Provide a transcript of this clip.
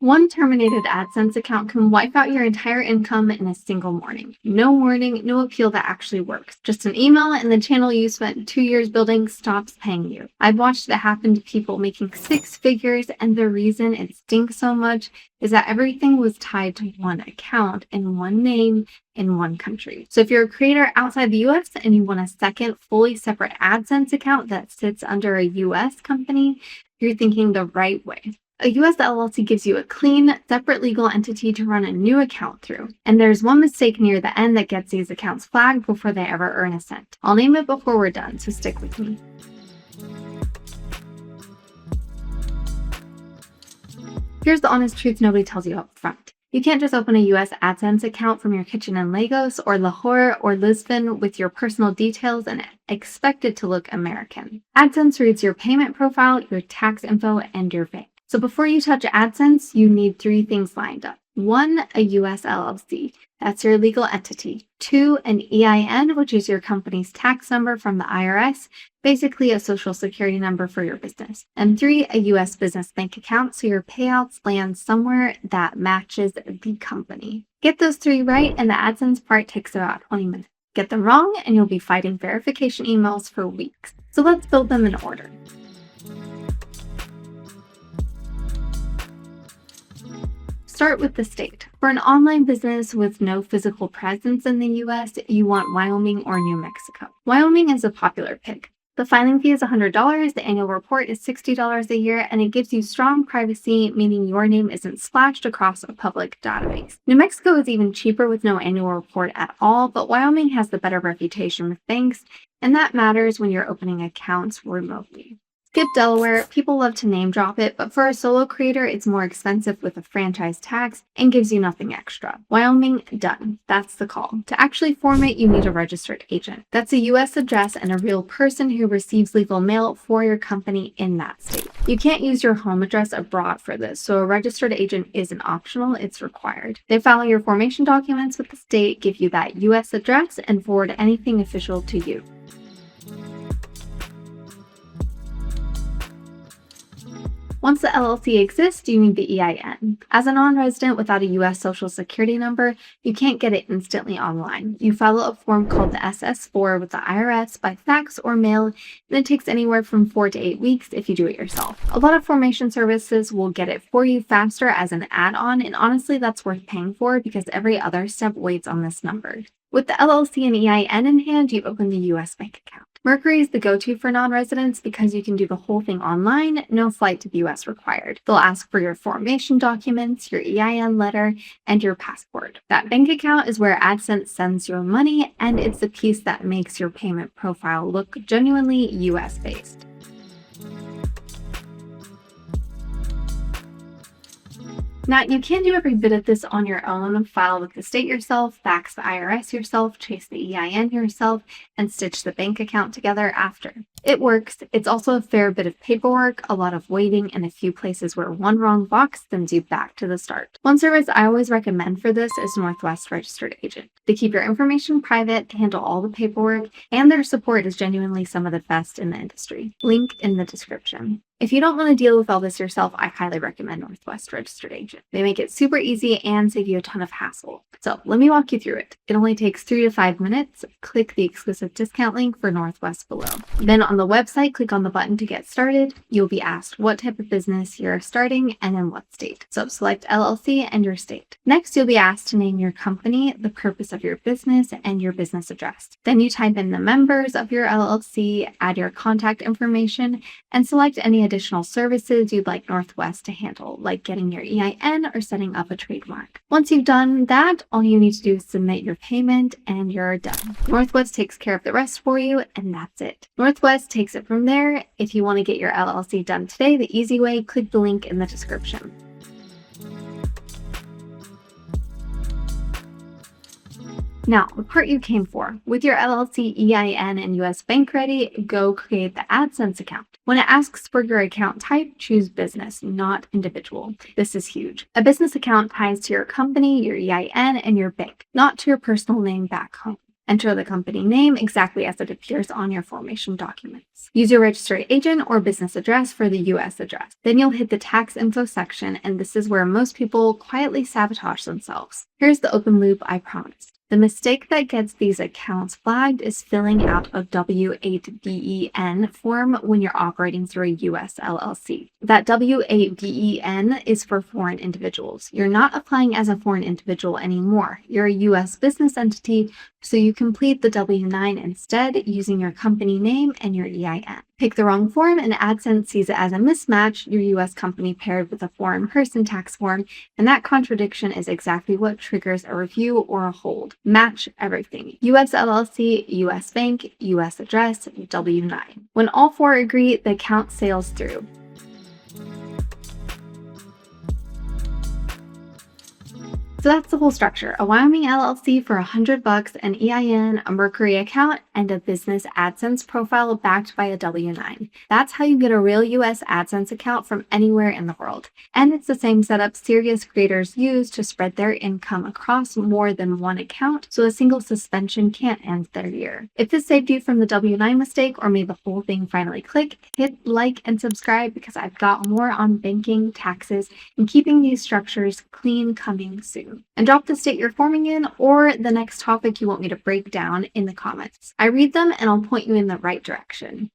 One terminated AdSense account can wipe out your entire income in a single morning. No warning, no appeal that actually works. Just an email and the channel you spent 2 years building stops paying you. I've watched it happen to people making six figures, and the reason it stinks so much is that everything was tied to one account in one name in one country. So if you're a creator outside the US and you want a second fully separate AdSense account that sits under a US company, you're thinking the right way. A US LLC gives you a clean, separate legal entity to run a new account through. And there's one mistake near the end that gets these accounts flagged before they ever earn a cent. I'll name it before we're done, so stick with me. Here's the honest truth nobody tells you up front. You can't just open a US AdSense account from your kitchen in Lagos or Lahore or Lisbon with your personal details and expect it to look American. AdSense reads your payment profile, your tax info, and your bank. So before you touch AdSense, you need three things lined up. 1, a US LLC. That's your legal entity. 2, an EIN, which is your company's tax number from the IRS, basically a social security number for your business. And 3, a US business bank account, so your payouts land somewhere that matches the company. Get those three right, and the AdSense part takes about 20 minutes. Get them wrong, and you'll be fighting verification emails for weeks. So let's build them in order. Start with the state. For an online business with no physical presence in the US, you want Wyoming or New Mexico. Wyoming is a popular pick. The filing fee is $100, the annual report is $60 a year, and it gives you strong privacy, meaning your name isn't splashed across a public database. New Mexico is even cheaper with no annual report at all, but Wyoming has the better reputation with banks, and that matters when you're opening accounts remotely. Skip Delaware, people love to name drop it, but for a solo creator, it's more expensive with a franchise tax and gives you nothing extra. Wyoming, done. That's the call. To actually form it, you need a registered agent. That's a US address and a real person who receives legal mail for your company in that state. You can't use your home address abroad for this, so a registered agent isn't optional, it's required. They file your formation documents with the state, give you that US address, and forward anything official to you. Once the LLC exists, you need the EIN. As a non-resident without a US Social Security number, you can't get it instantly online. You file a form called the SS-4 with the IRS by fax or mail, and it takes anywhere from 4 to 8 weeks if you do it yourself. A lot of formation services will get it for you faster as an add-on, and honestly, that's worth paying for because every other step waits on this number. With the LLC and EIN in hand, you open the US bank account. Mercury is the go-to for non-residents because you can do the whole thing online, no flight to the US required. They'll ask for your formation documents, your EIN letter, and your passport. That bank account is where AdSense sends your money, and it's the piece that makes your payment profile look genuinely US-based. Now, you can do every bit of this on your own. File with the state yourself, fax the IRS yourself, chase the EIN yourself, and stitch the bank account together after. It works. It's also a fair bit of paperwork, a lot of waiting, and a few places where one wrong box sends you back to the start. One service I always recommend for this is Northwest Registered Agent. They keep your information private, they handle all the paperwork, and their support is genuinely some of the best in the industry. Link in the description. If you don't want to deal with all this yourself, I highly recommend Northwest Registered Agent. They make it super easy and save you a ton of hassle. So let me walk you through it. It only takes 3 to 5 minutes. Click the exclusive discount link for Northwest below. Then on the website, click on the button to get started. You'll be asked what type of business you're starting and in what state. So select LLC and your state. Next, you'll be asked to name your company, the purpose of your business, and your business address. Then you type in the members of your LLC, add your contact information, and select any additional services you'd like Northwest to handle, like getting your EIN or setting up a trademark. Once you've done that, all you need to do is submit your payment and you're done. Northwest takes care of the rest for you, and that's it. Northwest takes it from there. If you want to get your LLC done today, the easy way, click the link in the description. Now, the part you came for. With your LLC, EIN, and US bank ready, go create the AdSense account. When it asks for your account type, choose business, not individual. This is huge. A business account ties to your company, your EIN, and your bank, not to your personal name back home. Enter the company name exactly as it appears on your formation documents. Use your registered agent or business address for the US address. Then you'll hit the tax info section, and this is where most people quietly sabotage themselves. Here's the open loop I promised. The mistake that gets these accounts flagged is filling out a W-8-BEN form when you're operating through a US LLC. That W-8-BEN is for foreign individuals. You're not applying as a foreign individual anymore. You're a US business entity, so you complete the W-9 instead using your company name and your EIN. Pick the wrong form and AdSense sees it as a mismatch, your US company paired with a foreign person tax form, and that contradiction is exactly what triggers a review or a hold. Match everything. US LLC, US bank, US address, W-9. When all four agree, the account sails through. So that's the whole structure. A Wyoming LLC for $100, an EIN, a Mercury account, and a business AdSense profile backed by a W-9. That's how you get a real US AdSense account from anywhere in the world. And it's the same setup serious creators use to spread their income across more than one account, so a single suspension can't end their year. If this saved you from the W-9 mistake or made the whole thing finally click, hit like and subscribe because I've got more on banking, taxes, and keeping these structures clean coming soon. And drop the state you're forming in or the next topic you want me to break down in the comments. I read them and I'll point you in the right direction.